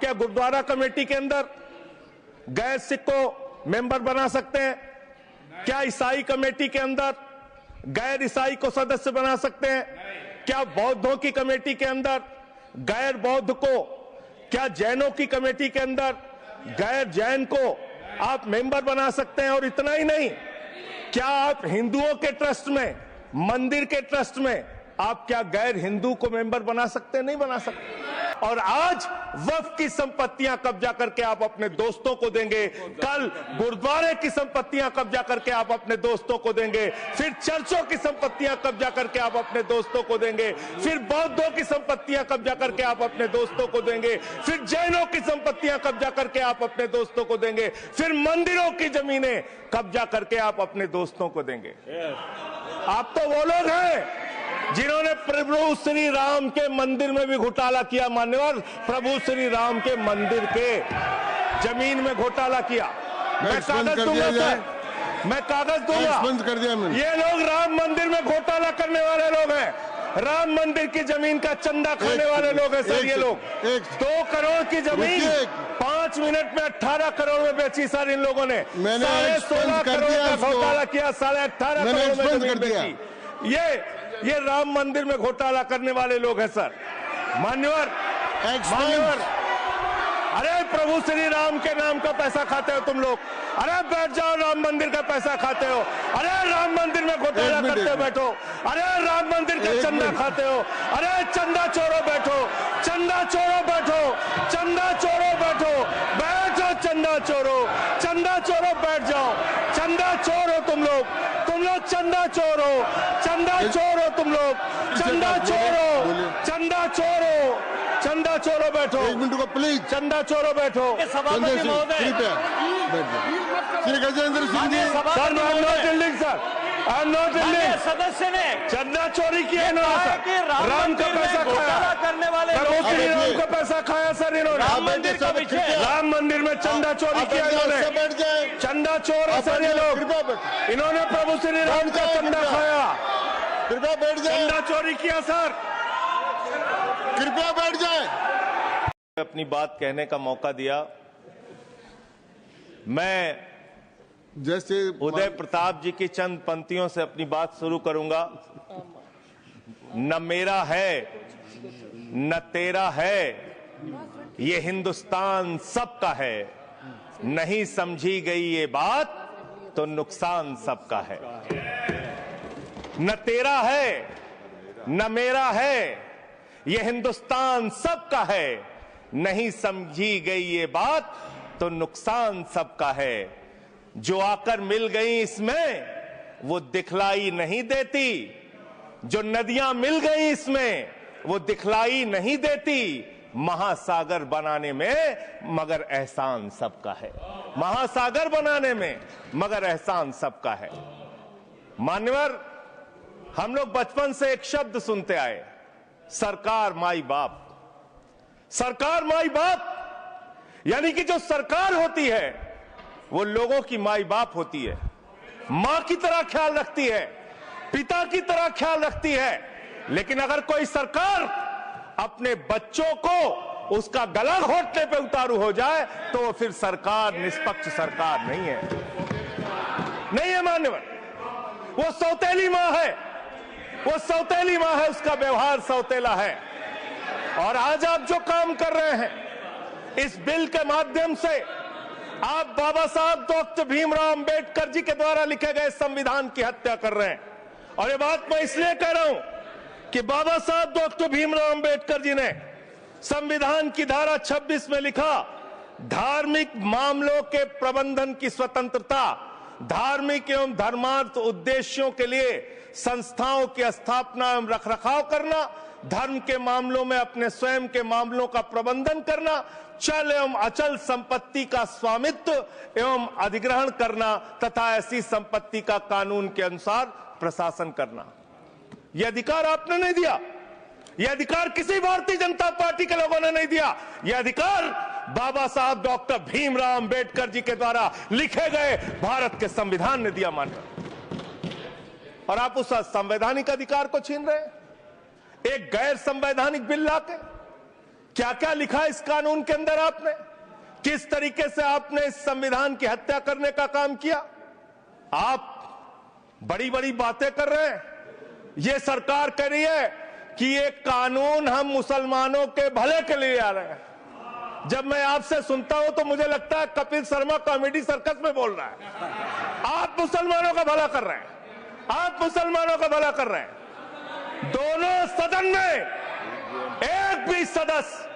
क्या गुरुद्वारा कमेटी के अंदर गैर सिख को मेंबर बना सकते हैं? क्या ईसाई कमेटी के अंदर गैर ईसाई को सदस्य बना सकते हैं? क्या बौद्धों की कमेटी के अंदर गैर बौद्ध को, क्या जैनों की कमेटी के अंदर गैर जैन को आप मेंबर बना सकते हैं? और इतना ही नहीं, क्या आप हिंदुओं के ट्रस्ट में, मंदिर के ट्रस्ट में आप क्या गैर हिंदू को मेंबर बना सकते हैं? नहीं बना सकते। और आज वक्फ की संपत्तियां कब्जा करके आप अपने दोस्तों को देंगे, कल गुरुद्वारे की संपत्तियां कब्जा करके आप अपने दोस्तों को देंगे, फिर चर्चों की संपत्तियां कब्जा करके आप अपने दोस्तों को देंगे, फिर बौद्धों की संपत्तियां कब्जा करके आप अपने दोस्तों को देंगे, फिर जैनों की संपत्तियां कब्जा करके आप अपने दोस्तों को देंगे, फिर मंदिरों की जमीनें कब्जा करके आप अपने दोस्तों को देंगे। आप तो वो लोग हैं जिन्होंने प्रभु श्री राम के मंदिर में भी घोटाला किया। मान्यवर, प्रभु श्री राम के मंदिर के जमीन में घोटाला किया। मैं कागज दूंगा सर, मैं कागज दूंगा। ये लोग राम मंदिर में घोटाला करने वाले लोग हैं, राम मंदिर की जमीन का चंदा खाने वाले लोग हैं सर। ये लोग 2 करोड़ की जमीन 5 मिनट में 18 करोड़ में बेची सर इन लोगों ने। 16.5 करोड़ का घोटाला किया, 18.5 करोड़ में जमीन बेची। ये राम मंदिर में घोटाला करने वाले लोग हैं सर। मान्यवर, अरे प्रभु श्री राम के नाम का पैसा खाते हो तुम लोग। अरे बैठ जाओ, राम मंदिर का पैसा खाते हो। अरे राम मंदिर में घोटाला करते हो, बैठो। अरे राम मंदिर का चंदा खाते हो। अरे चंदा चोरो बैठो, चंदा चोरो बैठो, चंदा चोरो बैठो, बैठो चंदा चोरो, चंदा चोरो बैठ जाओ। चंदा चोर हो तुम लोग चंदा चोर हो, चंदा चोर हो तुम लोग, चंदा चोर हो, चंदा चोर हो, चंदा चोरो बैठो। 1 मिनट को प्लीज, चंदा चोरो बैठो। सभापति महोदय, Shri Gajendra Singh ji. Sir, I am not dealing sir, I am not dealing. सदस्य ने चंदा चोरी किया इन्होंने सर, राम का पैसा खाया करने वाले राम का पैसा खाया सर इन्होंने। राम मंदिर का विषय, राम मंदिर में चंदा चोरी किया इन्होंने। चंदा चोर है सर ये लोग, इन्होंने प्रभु श्री राम का चंदा खाया। कृपया बैठ जाए। चंदा चोरी किया सर, कृपया बैठ जाए। अपनी बात कहने का मौका दिया। मैं जैसे उदय प्रताप जी की चंद पंक्तियों से अपनी बात शुरू करूंगा। न मेरा है न तेरा है, ये हिंदुस्तान सबका है। नहीं समझी गई ये बात तो नुकसान सबका है। न तेरा है न मेरा है, ये हिंदुस्तान सबका है। नहीं समझी गई ये बात तो नुकसान सबका है। जो आकर मिल गई इसमें वो दिखलाई नहीं देती, जो नदियां मिल गई इसमें वो दिखलाई नहीं देती। महासागर बनाने में मगर एहसान सबका है, महासागर बनाने में मगर एहसान सबका है। मान्यवर, हम लोग बचपन से एक शब्द सुनते आए, सरकार माई बाप। सरकार माई बाप यानी कि जो सरकार होती है वो लोगों की माई बाप होती है, मां की तरह ख्याल रखती है, पिता की तरह ख्याल रखती है। लेकिन अगर कोई सरकार अपने बच्चों को उसका गला घोटने पे उतारू हो जाए तो वो फिर सरकार निष्पक्ष सरकार नहीं है, नहीं है मान्यवर। वो सौतेली मां है, वो सौतेली मां है, उसका व्यवहार सौतेला है। और आज आप जो काम कर रहे हैं इस बिल के माध्यम से, आप बाबा साहब डॉक्टर भीमराव अंबेडकर जी के द्वारा लिखे गए संविधान की हत्या कर रहे हैं। और ये बात मैं इसलिए कह रहा हूं कि बाबा साहब डॉक्टर भीमराव अंबेडकर जी ने संविधान की धारा 26 में लिखा, धार्मिक मामलों के प्रबंधन की स्वतंत्रता, धार्मिक एवं धर्मार्थ उद्देश्यों के लिए संस्थाओं की स्थापना एवं रखरखाव करना, धर्म के मामलों में अपने स्वयं के मामलों का प्रबंधन करना, चल एवं अचल संपत्ति का स्वामित्व एवं अधिग्रहण करना तथा ऐसी संपत्ति का कानून के अनुसार प्रशासन करना। यह अधिकार आपने नहीं दिया, यह अधिकार किसी भारतीय जनता पार्टी के लोगों ने नहीं दिया। यह अधिकार बाबा साहब डॉक्टर भीमराव अंबेडकर जी के द्वारा लिखे गए भारत के संविधान ने दिया मानकर, और आप उस संवैधानिक अधिकार को छीन रहे हैं एक गैर संवैधानिक बिल लाके। क्या क्या लिखा इस कानून के अंदर आपने, किस तरीके से आपने इस संविधान की हत्या करने का काम किया। आप बड़ी बड़ी बातें कर रहे हैं। ये सरकार कह रही है कि ये कानून हम मुसलमानों के भले के लिए आ रहे हैं। जब मैं आपसे सुनता हूं तो मुझे लगता है कपिल शर्मा कॉमेडी सर्कस में बोल रहा है। आप मुसलमानों का भला कर रहे हैं, आप मुसलमानों का भला कर रहे हैं। दोनों सदन में एक भी सदस्य,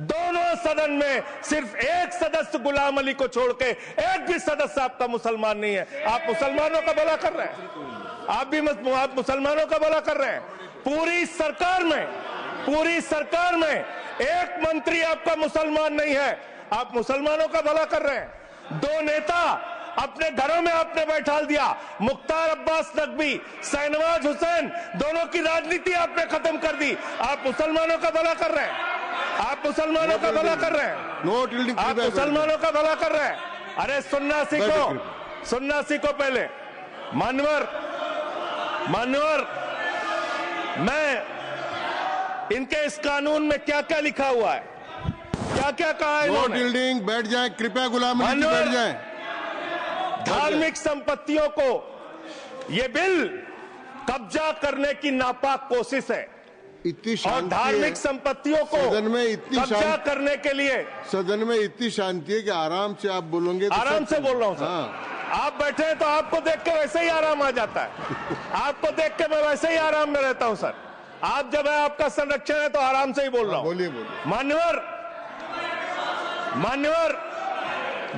दोनों सदन में सिर्फ एक सदस्य गुलाम अली को छोड़ के एक भी सदस्य आपका मुसलमान नहीं है। आप मुसलमानों का भला कर रहे हैं, आप मुसलमानों का भला कर रहे हैं। पूरी सरकार में एक मंत्री आपका मुसलमान नहीं है, आप मुसलमानों का भला कर रहे हैं। दो नेता अपने घरों में आपने बैठा दिया, मुख्तार अब्बास नकवी, शाहनवाज हुसैन, दोनों की राजनीति आपने खत्म कर दी। आप मुसलमानों का भला कर रहे हैं, आप मुसलमानों का भला कर रहे हैं, आप मुसलमानों का भला कर रहे हैं। अरे सुनना सीखो पहले। मानवर, मैं इनके इस कानून में क्या क्या लिखा हुआ है, क्या क्या कहा है इन्होंने। बैठ जाए कृपया, गुलाम अली जी बैठ जाए। धार्मिक संपत्तियों को ये बिल कब्जा करने की नापाक कोशिश है। और धार्मिक संपत्तियों को सदन में इतनी कब्जा करने के लिए सदन में इतनी शांति है कि आराम से आप बोलोगे। आराम से बोल रहा हूं सर। हाँ। आप बैठे हैं तो आपको देख के वैसे ही आराम आ जाता है। आपको देख के मैं वैसे ही आराम में रहता हूं सर। आप जब है आपका संरक्षण है तो आराम से ही बोल रहा हूं। बोलिए। मान्यवर,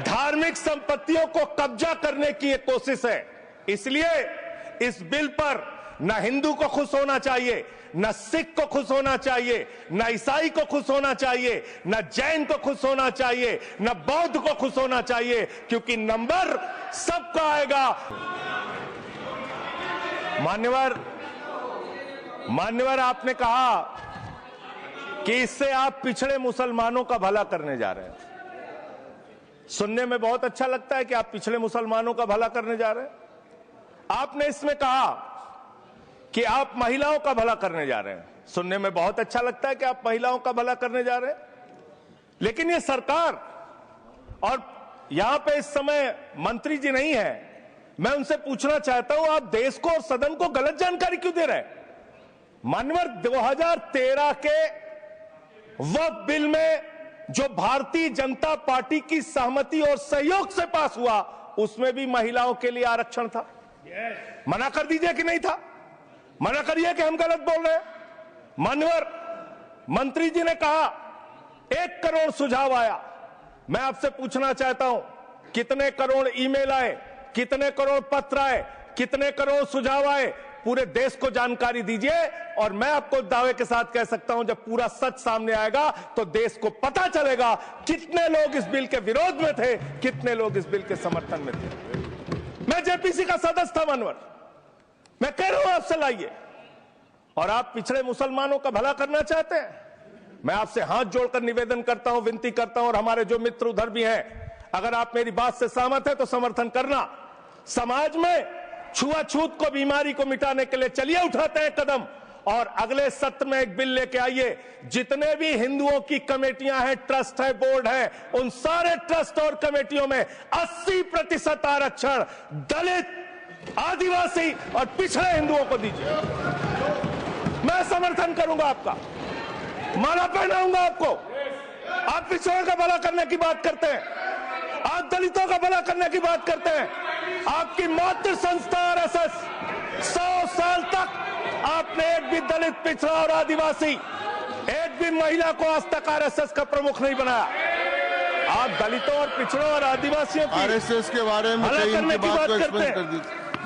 धार्मिक संपत्तियों को कब्जा करने की एक कोशिश है। इसलिए इस बिल पर न हिंदू को खुश होना चाहिए, न सिख को खुश होना चाहिए, न ईसाई को खुश होना चाहिए, न जैन को खुश होना चाहिए, न बौद्ध को खुश होना चाहिए, क्योंकि नंबर सबका आएगा। मान्यवर, आपने कहा कि इससे आप पिछड़े मुसलमानों का भला करने जा रहे हैं। सुनने में बहुत अच्छा लगता है कि आप पिछड़े मुसलमानों का भला करने जा रहे हैं। आपने इसमें कहा कि आप महिलाओं का भला करने जा रहे हैं। सुनने में बहुत अच्छा लगता है कि आप महिलाओं का भला करने जा रहे हैं, लेकिन ये सरकार, और यहां पे इस समय मंत्री जी नहीं है, मैं उनसे पूछना चाहता हूं, आप देश को और सदन को गलत जानकारी क्यों दे रहे हैं। मानवर, 2013 के वक्फ बिल में जो भारतीय जनता पार्टी की सहमति और सहयोग से पास हुआ, उसमें भी महिलाओं के लिए आरक्षण था। मना कर दीजिए कि नहीं था, मना करिए कि हम गलत बोल रहे हैं। मान्यवर, मंत्री जी ने कहा 1 करोड़ सुझाव आया। मैं आपसे पूछना चाहता हूं, कितने करोड़ ईमेल आए, कितने करोड़ पत्र आए, कितने करोड़ सुझाव आए, पूरे देश को जानकारी दीजिए। और मैं आपको दावे के साथ कह सकता हूं, जब पूरा सच सामने आएगा तो देश को पता चलेगा कितने लोग इस बिल के विरोध में थे, कितने लोग इस बिल के समर्थन में थे। मैं जेपीसी का सदस्य था मानवर, मैं कह रहा हूं आपसे लाइए। और आप पिछड़े मुसलमानों का भला करना चाहते हैं, मैं आपसे हाथ जोड़कर निवेदन करता हूं, विनती करता हूं, और हमारे जो मित्र उधर भी हैं, अगर आप मेरी बात से सहमत है तो समर्थन करना। समाज में छुआछूत को, बीमारी को मिटाने के लिए चलिए उठाते हैं कदम, और अगले सत्र में एक बिल लेके आइए। जितने भी हिंदुओं की कमेटियां हैं, ट्रस्ट है, बोर्ड है, उन सारे ट्रस्ट और कमेटियों में 80% आरक्षण दलित, आदिवासी और पिछड़े हिंदुओं को दीजिए। मैं समर्थन करूंगा आपका, माला पहनाऊंगा आपको। आप पिछड़ों का भला करने की बात करते हैं, आप दलितों का भला करने की बात करते हैं। आपकी मातृ संस्था आरएसएस 100 साल तक आपने एक भी दलित, पिछड़ा और आदिवासी, एक भी महिला को आज तक आरएसएस का प्रमुख नहीं बनाया। आप दलितों और पिछड़ों और आदिवासियों की आरएसएस के बारे में भला करने की बात करते हैं।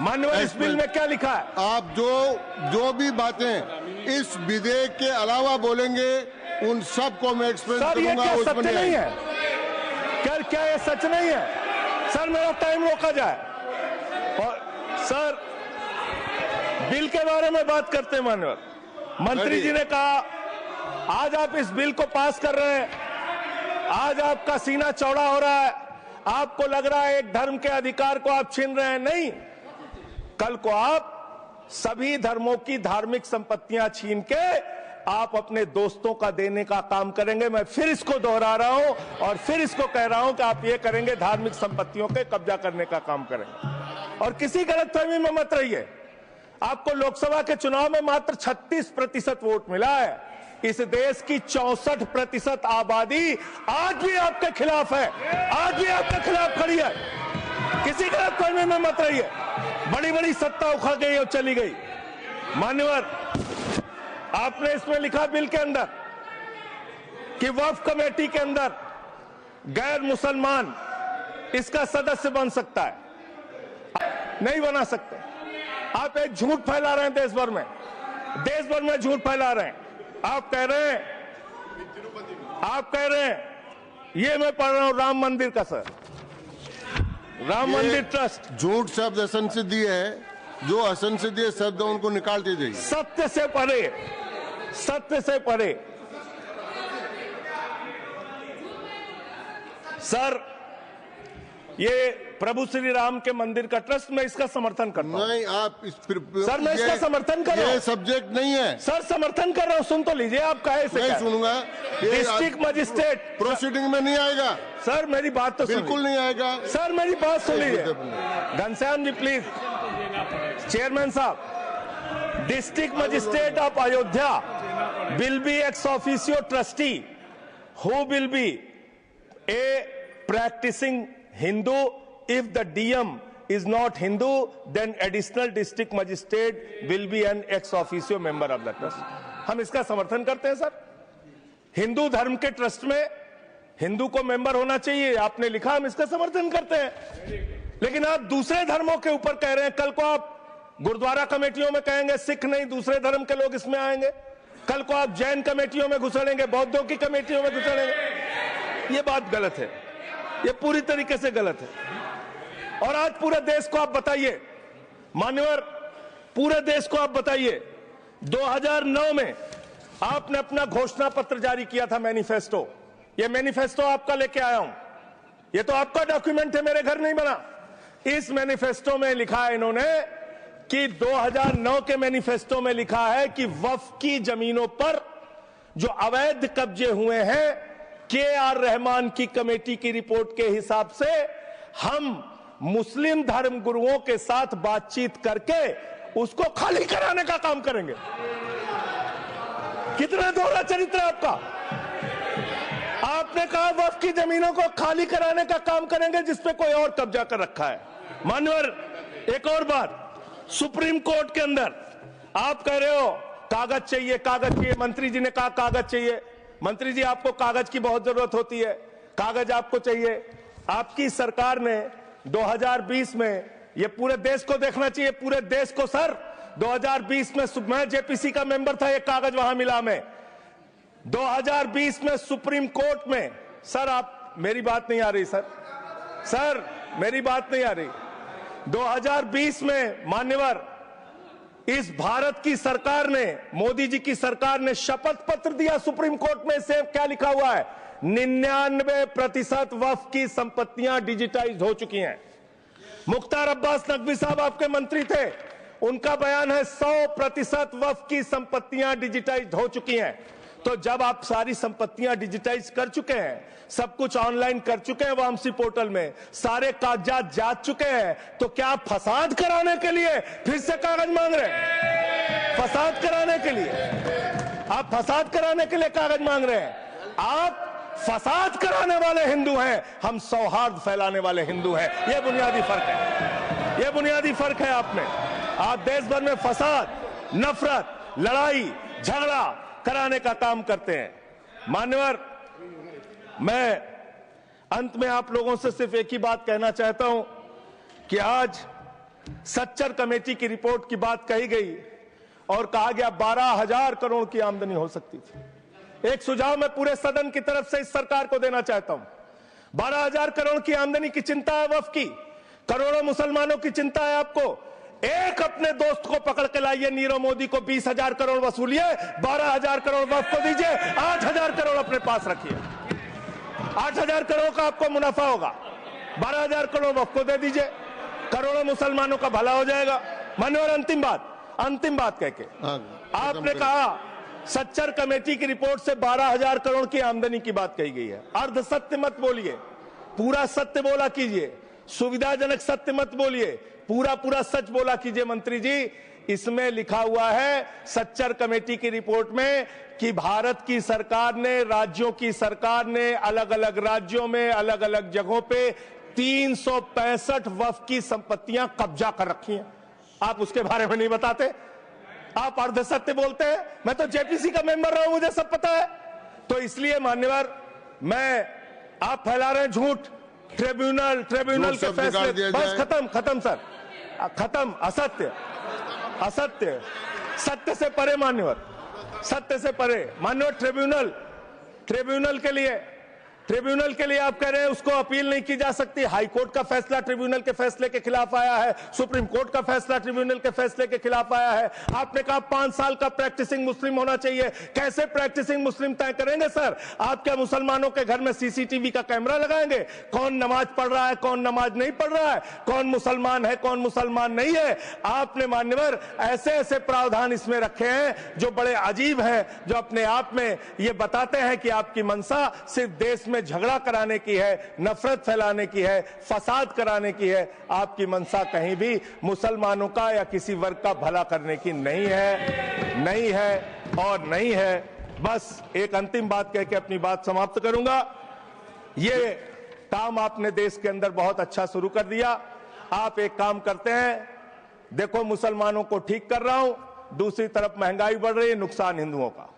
माननीय, इस बिल में क्या लिखा है? आप जो भी बातें इस विधेयक के अलावा बोलेंगे, उन सब को मैं एक्सप्लेन करूंगा। उसमें सच नहीं है क्या ये सच नहीं है? सर, मेरा टाइम रोका जाए। और सर, बिल के बारे में बात करते हैं। माननीय मंत्री जी ने कहा आज आप इस बिल को पास कर रहे हैं, आज आपका सीना चौड़ा हो रहा है, आपको लग रहा है एक धर्म के अधिकार को आप छीन रहे हैं। नहीं, कल को आप सभी धर्मों की धार्मिक संपत्तियां छीन के आप अपने दोस्तों का देने का काम करेंगे। मैं फिर इसको दोहरा रहा हूं और फिर इसको कह रहा हूं कि आप ये करेंगे, धार्मिक संपत्तियों के कब्जा करने का काम करेंगे। और किसी गलतफहमी में मत रहिए। आपको लोकसभा के चुनाव में मात्र 36% वोट मिला है। इस देश की 64% आबादी आज भी आपके खिलाफ है, आज भी आपके खिलाफ खड़ी है। किसी गलतफहमी में मत रहिए। बड़ी बड़ी सत्ता उखड़ गई और चली गई। मान्यवर, आपने इसमें लिखा बिल के अंदर कि वक्फ कमेटी के अंदर गैर मुसलमान इसका सदस्य बन सकता है। नहीं बना सकते। आप एक झूठ फैला रहे हैं देश भर में झूठ फैला रहे हैं। आप कह रहे हैं ये मैं पढ़ रहा हूं राम मंदिर का, सर, राम मंदिर ट्रस्ट। झूठ शब्द असंसदीय है, जो असंसदीय शब्द उनको निकाल दीजिए। सत्य से परे सर, ये प्रभु श्री राम के मंदिर का ट्रस्ट, मैं इसका समर्थन करता हूं। नहीं, आप सर, मैं इसका समर्थन कर रहा हूं। ये सब्जेक्ट नहीं है सर, समर्थन कर रहा हूं। सुन तो लीजिए, आप कहे से नहीं सुनूंगा। डिस्ट्रिक्ट मजिस्ट्रेट प्रोसीडिंग में नहीं आएगा। सर, मेरी बात तो बिल्कुल नहीं आएगा। सर, मेरी बात सुन लीजिए। घनश्याम जी प्लीज। चेयरमैन साहब, district magistrate of Ayodhya will be ex officio trustee who will be a practicing Hindu. If the DM is not Hindu, then additional district magistrate will be an ex officio member of the trust. हम इसका समर्थन करते हैं sir. Hindu धर्म के trust में हिंदू को member होना चाहिए, आपने लिखा, हम इसका समर्थन करते हैं। लेकिन आप दूसरे धर्मों के ऊपर कह रहे हैं। कल को आप गुरुद्वारा कमेटियों में कहेंगे सिख नहीं, दूसरे धर्म के लोग इसमें आएंगे। कल को आप जैन कमेटियों में घुसड़ेंगे, बौद्धों की कमेटियों में घुसड़ेंगे। ये बात गलत है, ये पूरी तरीके से गलत है। और आज पूरे देश को आप बताइए, मान्यवर, पूरे देश को आप बताइए, 2009 में आपने अपना घोषणा पत्र जारी किया था, मैनिफेस्टो। ये मैनिफेस्टो आपका लेके आया हूं, ये तो आपका डॉक्यूमेंट है, मेरे घर नहीं बना। इस मैनिफेस्टो में लिखा है इन्होंने कि 2009 के मैनिफेस्टो में लिखा है कि वक्फ की जमीनों पर जो अवैध कब्जे हुए हैं, के.आर. रहमान की कमेटी की रिपोर्ट के हिसाब से हम मुस्लिम धर्म गुरुओं के साथ बातचीत करके उसको खाली कराने का काम करेंगे। कितना दोहरा चरित्र है आपका। आपने कहा वक्फ की जमीनों को खाली कराने का काम करेंगे जिसपे कोई और कब्जा कर रखा है। मान्यवर, एक और बात, सुप्रीम कोर्ट के अंदर आप कह रहे हो कागज चाहिए, कागज चाहिए। मंत्री जी ने कहा कागज चाहिए। मंत्री जी, आपको कागज की बहुत जरूरत होती है, कागज आपको चाहिए। आपकी सरकार ने 2020 में, ये पूरे देश को देखना चाहिए, पूरे देश को सर, 2020 में मैं जेपीसी का मेंबर था, एक कागज वहां मिला में 2020 में सुप्रीम कोर्ट में। सर, आप, मेरी बात नहीं आ रही सर, मेरी बात नहीं आ रही। 2020 में मान्यवर, इस भारत की सरकार ने, मोदी जी की सरकार ने शपथ पत्र दिया सुप्रीम कोर्ट में। से क्या लिखा हुआ है? 99% वक्फ की संपत्तियां डिजिटाइज हो चुकी हैं। मुख्तार अब्बास नकवी साहब आपके मंत्री थे, उनका बयान है 100% वक्फ की संपत्तियां डिजिटाइज हो चुकी हैं। तो जब आप सारी संपत्तियां डिजिटाइज कर चुके हैं, सब कुछ ऑनलाइन कर चुके हैं वामसी पोर्टल में, सारे कागजात जांच चुके हैं, तो क्या आप फसाद कराने के लिए फिर से कागज मांग रहे हैं? फसाद कराने के लिए आप फसाद कराने के लिए कागज मांग रहे हैं। आप फसाद कराने वाले हिंदू हैं, हम सौहार्द फैलाने वाले हिंदू हैं। यह बुनियादी फर्क है, यह बुनियादी फर्क है आप में। आप देश भर में फसाद, नफरत, लड़ाई, झगड़ा कराने का काम करते हैं। मान्यवर, मैं अंत में आप लोगों से सिर्फ एक ही बात कहना चाहता हूं कि आज सच्चर कमेटी की रिपोर्ट की बात कही गई और कहा गया 12,000 करोड़ की आमदनी हो सकती थी। एक सुझाव मैं पूरे सदन की तरफ से इस सरकार को देना चाहता हूं। 12,000 करोड़ की आमदनी की चिंता है वक्फ की, करोड़ों मुसलमानों की चिंता है आपको। एक अपने दोस्त को पकड़ के लाइए, नीरव मोदी को 20,000 करोड़ वसूलिए, 12,000 करोड़ वक्फ को दीजिए, 8,000 करोड़ अपने पास रखिए। 8,000 करोड़ का आपको मुनाफा होगा, 12,000 करोड़ वक्फ को दे दीजिए, करोड़ों मुसलमानों का भला हो जाएगा। मान्यवर, अंतिम बात कह के आपने कहा सच्चर कमेटी की रिपोर्ट से 12,000 करोड़ की आमदनी की बात कही गई है। अर्ध सत्य मत बोलिए, पूरा सत्य बोला कीजिए। सुविधाजनक सत्य मत बोलिए, पूरा सच बोला कीजिए। मंत्री जी, इसमें लिखा हुआ है सच्चर कमेटी की रिपोर्ट में कि भारत की सरकार ने, राज्यों की सरकार ने अलग अलग राज्यों में अलग अलग जगहों पे 365 वक्फ की संपत्तियां कब्जा कर रखी हैं। आप उसके बारे में नहीं बताते, आप अर्ध सत्य बोलते हैं। मैं तो जेपीसी का मेंबर रहा हूं, मुझे सब पता है। तो इसलिए मान्यवर, आप फैला रहे हैं झूठ। ट्रिब्यूनल के फैसले, बस खत्म सर, खत्म। असत्य, सत्य से परे मान्यवर, सत्य से परे मान्यवर। ट्रिब्यूनल के लिए आप कह रहे हैं उसको अपील नहीं की जा सकती। हाई कोर्ट का फैसला ट्रिब्यूनल के फैसले के खिलाफ आया है, सुप्रीम कोर्ट का फैसला ट्रिब्यूनल के फैसले के खिलाफ आया है। आपने कहा 5 साल का प्रैक्टिसिंग मुस्लिम होना चाहिए। कैसे प्रैक्टिसिंग मुस्लिम तय करेंगे सर? आप क्या मुसलमानों के घर में सीसीटीवी का कैमरा लगाएंगे? कौन नमाज पढ़ रहा है, कौन नमाज नहीं पढ़ रहा है, कौन मुसलमान है, कौन मुसलमान नहीं है? आपने मान्यवर ऐसे प्रावधान इसमें रखे हैं जो बड़े अजीब हैं, जो अपने आप में ये बताते हैं कि आपकी मंशा सिर्फ देश में झगड़ा कराने की है, नफरत फैलाने की है, फसाद कराने की है। आपकी मंशा कहीं भी मुसलमानों का या किसी वर्ग का भला करने की नहीं है। बस एक अंतिम बात कह के अपनी बात समाप्त करूंगा। ये काम आपने देश के अंदर बहुत अच्छा शुरू कर दिया। आप एक काम करते हैं, देखो मुसलमानों को ठीक कर रहा हूं, दूसरी तरफ महंगाई बढ़ रही है, नुकसान हिंदुओं का।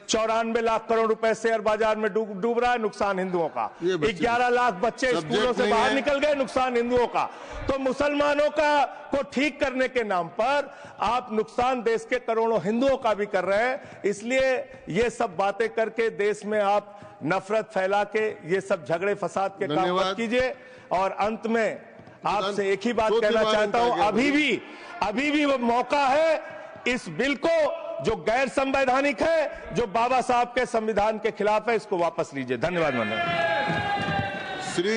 94 लाख करोड़ रुपए शेयर बाजार में डूब रहा है, नुकसान हिंदुओं का। 11 लाख बच्चे स्कूलों से बाहर निकल गए, नुकसान हिंदुओं का। तो मुसलमानों को ठीक करने के नाम पर आप नुकसान देश के करोड़ों हिंदुओं का भी कर रहे हैं। इसलिए ये सब बातें करके देश में आप नफरत फैला के ये सब झगड़े फसाद के काम मत कीजिए। और अंत में आपसे एक ही बात कहना चाहता हूं, अभी भी वो मौका है इस बिल को, जो गैर संवैधानिक है, जो बाबा साहब के संविधान के खिलाफ है, इसको वापस लीजिए। धन्यवाद। श्री